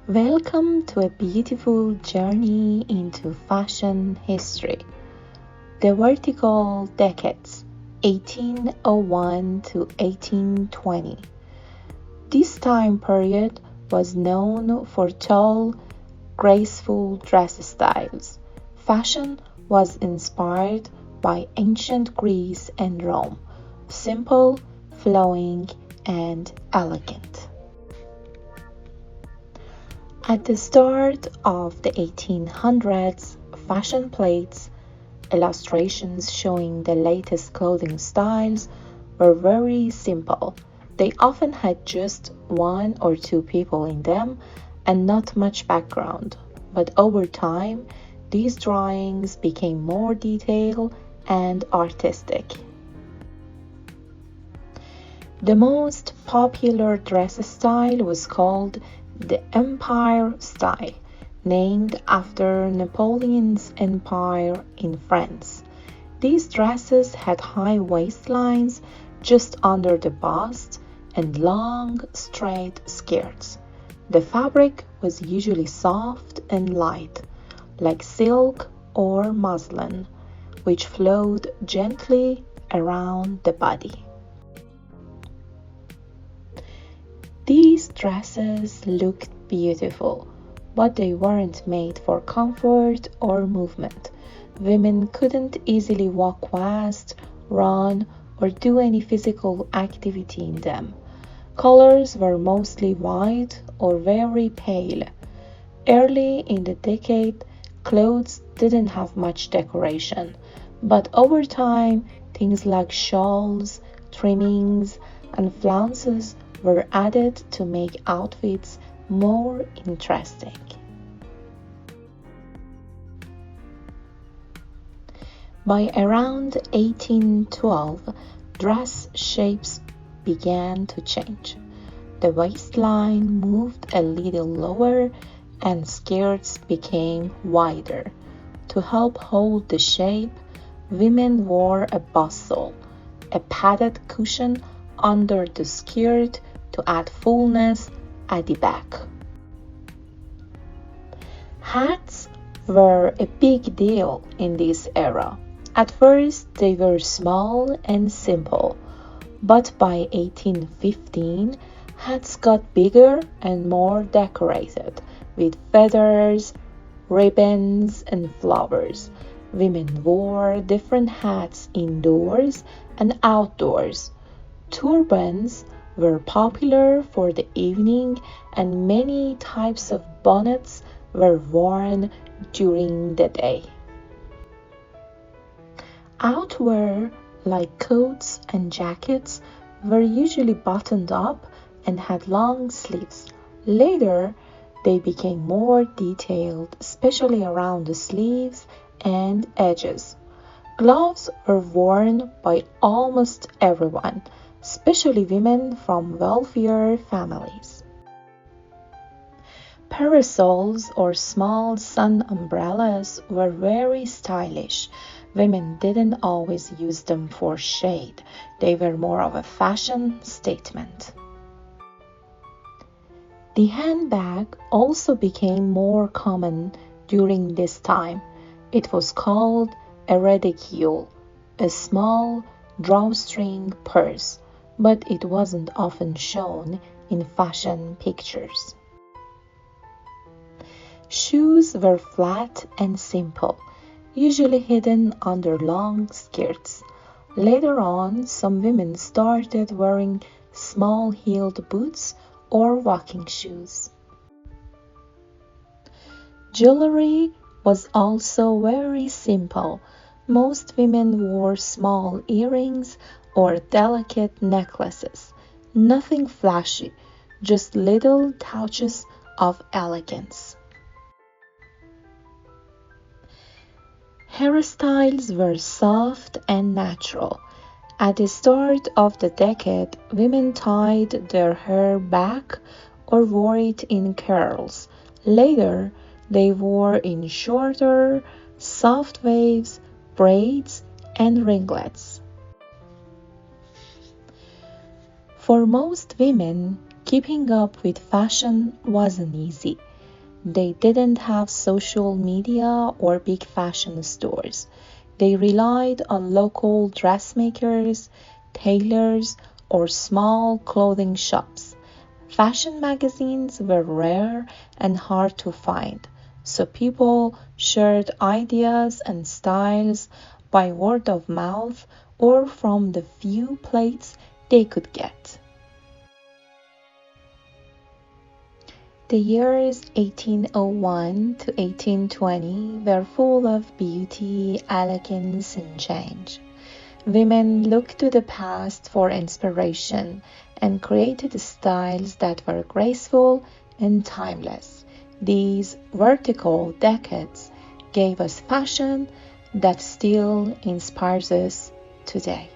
Welcome to a beautiful journey into fashion history. The vertical decades, 1801 to 1820. This time period was known for tall, graceful dress styles. Fashion was inspired by ancient Greece and Rome, simple, flowing, and elegant. At the start of the 1800s, fashion plates, illustrations showing the latest clothing styles, were very simple. They often had just one or two people in them and not much background. But over time, these drawings became more detailed and artistic. The most popular dress style was called the Empire style, named after Napoleon's empire in France. These dresses had high waistlines just under the bust and long, straight skirts. The fabric was usually soft and light, like silk or muslin, which flowed gently around the body. These dresses looked beautiful, but they weren't made for comfort or movement. Women couldn't easily walk fast, run, or do any physical activity in them. Colors were mostly white or very pale. Early in the decade, clothes didn't have much decoration, but over time, things like shawls, trimmings, and flounces were added to make outfits more interesting. By around 1812, dress shapes began to change. The waistline moved a little lower and skirts became wider. To help hold the shape, women wore a bustle, a padded cushion under the skirt to add fullness at the back. Hats were a big deal in this era. At first, they were small and simple, but by 1815, hats got bigger and more decorated with feathers, ribbons, and flowers. Women wore different hats indoors and outdoors. Turbans were popular for the evening, and many types of bonnets were worn during the day. Outwear, like coats and jackets, were usually buttoned up and had long sleeves. Later, they became more detailed, especially around the sleeves and edges. Gloves were worn by almost everyone, especially women from wealthier families. Parasols or small sun umbrellas were very stylish. Women didn't always use them for shade. They were more of a fashion statement. The handbag also became more common during this time. It was called a reticule, a small drawstring purse, but it wasn't often shown in fashion pictures. Shoes were flat and simple, usually hidden under long skirts. Later on, some women started wearing small-heeled boots or walking shoes. Jewelry was also very simple. Most women wore small earrings or delicate necklaces. Nothing flashy, just little touches of elegance. Hairstyles were soft and natural. At the start of the decade, women tied their hair back or wore it in curls. Later, they wore in shorter, soft waves, braids, and ringlets. For most women, keeping up with fashion wasn't easy. They didn't have social media or big fashion stores. They relied on local dressmakers, tailors, or small clothing shops. Fashion magazines were rare and hard to find, so people shared ideas and styles by word of mouth or from the few plates they could get. The years 1801 to 1820 were full of beauty, elegance, and change. Women looked to the past for inspiration and created styles that were graceful and timeless. These vertical decades gave us fashion that still inspires us today.